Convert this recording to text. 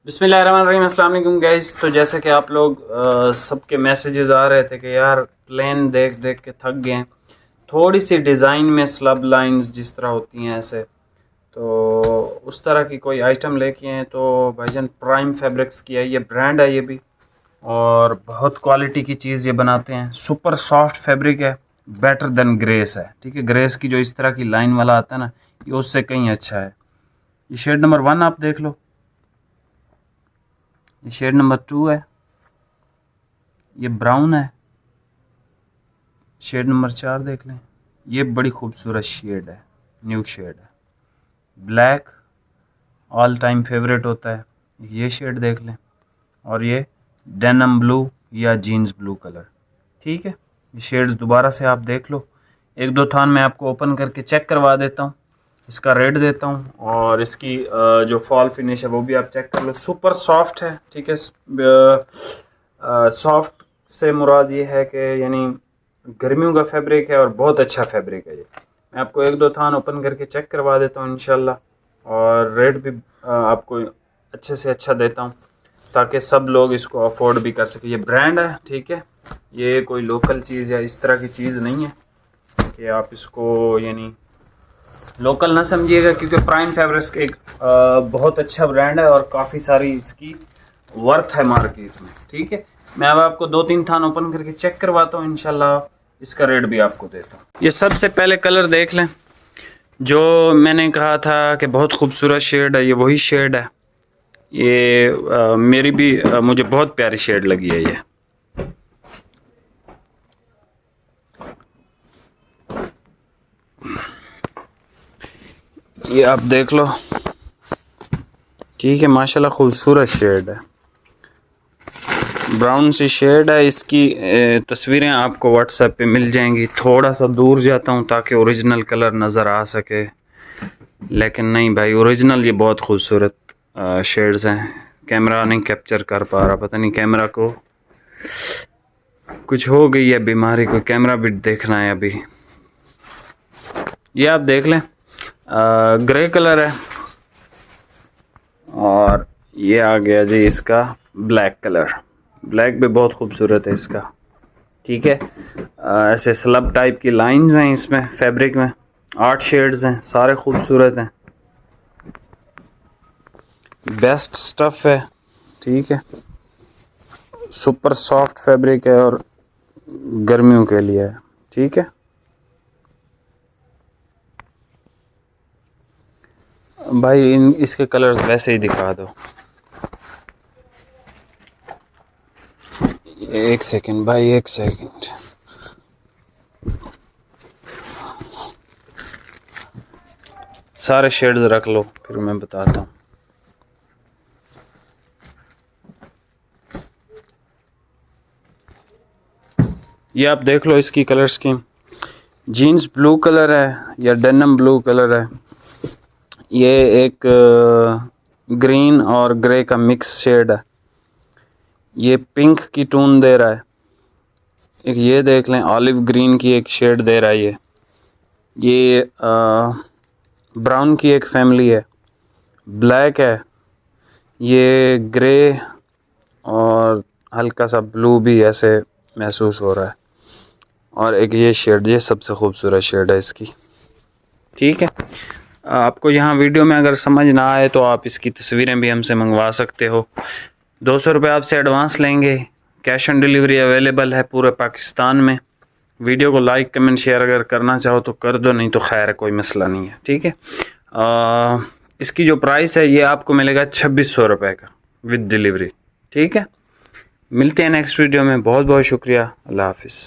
बिस्मिल्लाहिर्रहमानिर्रहीम, अस्सलाम वालेकुम गाइस। तो जैसे कि आप लोग सबके मैसेजेस आ रहे थे कि यार प्लेन देख देख के थक गए हैं, थोड़ी सी डिज़ाइन में स्लब लाइंस जिस तरह होती हैं ऐसे, तो उस तरह की कोई आइटम लेके हैं। तो भाईजान प्राइम फैब्रिक्स की है, ये ब्रांड है ये भी, और बहुत क्वालिटी की चीज़ ये बनाते हैं। सुपर सॉफ्ट फैब्रिक है, बेटर देन ग्रेस है। ठीक है, ग्रेस की जो इस तरह की लाइन वाला आता है ना, ये उससे कहीं अच्छा है। ये शेड नंबर 1 आप देख लो, ये शेड नंबर 2 है, ये ब्राउन है। शेड नंबर 4 देख लें, ये बड़ी खूबसूरत शेड है, न्यू शेड है। ब्लैक ऑल टाइम फेवरेट होता है, ये शेड देख लें। और ये डेनिम ब्लू या जीन्स ब्लू कलर। ठीक है, ये शेड्स दोबारा से आप देख लो। एक दो थान मैं आपको ओपन करके चेक करवा देता हूँ, इसका रेट देता हूँ, और इसकी जो फॉल फिनिश है वो भी आप चेक कर लो। सुपर सॉफ्ट है। ठीक है, सॉफ्ट से मुराद ये है कि यानी गर्मियों का फैब्रिक है और बहुत अच्छा फैब्रिक है ये। मैं आपको एक दो थान ओपन करके चेक करवा देता हूँ इंशाल्लाह, और रेट भी आपको अच्छे से अच्छा देता हूँ ताकि सब लोग इसको अफोर्ड भी कर सके। ये ब्रांड है, ठीक है, ये कोई लोकल चीज़ या इस तरह की चीज़ नहीं है कि आप इसको यानी लोकल ना समझिएगा, क्योंकि प्राइम फैब्रिक्स एक बहुत अच्छा ब्रांड है और काफ़ी सारी इसकी वर्थ है मार्केट में। ठीक है, मैं अब आपको दो तीन थान ओपन करके चेक करवाता हूँ, इंशाल्लाह इसका रेट भी आपको देता हूँ। ये सबसे पहले कलर देख लें, जो मैंने कहा था कि बहुत खूबसूरत शेड है, ये वही शेड है। ये मेरी भी मुझे बहुत प्यारी शेड लगी है ये। ये आप देख लो, ठीक है, माशाल्लाह खूबसूरत शेड है, ब्राउन सी शेड है। इसकी तस्वीरें आपको व्हाट्सएप पे मिल जाएंगी। थोड़ा सा दूर जाता हूँ ताकि ओरिजिनल कलर नज़र आ सके, लेकिन नहीं भाई, ओरिजिनल ये बहुत खूबसूरत शेड्स हैं। कैमरा नहीं कैप्चर कर पा रहा, पता नहीं कैमरा को कुछ हो गई है बीमारी को, कैमरा भी देखना है अभी। ये आप देख लें, ग्रे कलर है, और ये आ गया जी इसका ब्लैक कलर। ब्लैक भी बहुत खूबसूरत है इसका। ठीक है, ऐसे स्लब टाइप की लाइंस हैं इसमें फैब्रिक में, 8 शेड्स हैं, सारे खूबसूरत हैं, बेस्ट स्टफ़ है। ठीक है, सुपर सॉफ्ट फैब्रिक है और गर्मियों के लिए है। ठीक है भाई, इसके कलर्स वैसे ही दिखा दो। एक सेकंड भाई, एक सेकंड। सारे शेड्स रख लो, फिर मैं बताता हूँ। ये आप देख लो इसकी colour scheme, jeans blue colour है या डेनिम ब्लू कलर है। ये एक ग्रीन और ग्रे का मिक्स शेड है। ये पिंक की टोन दे रहा है। एक ये देख लें, ऑलिव ग्रीन की एक शेड दे रहा है। ये ब्राउन की एक फैमिली है, ब्लैक है, ये ग्रे और हल्का सा ब्लू भी ऐसे महसूस हो रहा है, और एक ये शेड, ये सबसे खूबसूरत शेड है इसकी। ठीक है, आपको यहाँ वीडियो में अगर समझ ना आए तो आप इसकी तस्वीरें भी हमसे मंगवा सकते हो। 200 रुपये आपसे एडवांस लेंगे, कैश ऑन डिलीवरी अवेलेबल है पूरे पाकिस्तान में। वीडियो को लाइक कमेंट शेयर अगर करना चाहो तो कर दो, नहीं तो खैर है, कोई मसला नहीं है। ठीक है, इसकी जो प्राइस है ये आपको मिलेगा 2600 रुपये का विद डिलीवरी। ठीक है, मिलते हैं नेक्स्ट वीडियो में। बहुत बहुत शुक्रिया, अल्लाह हाफिज़।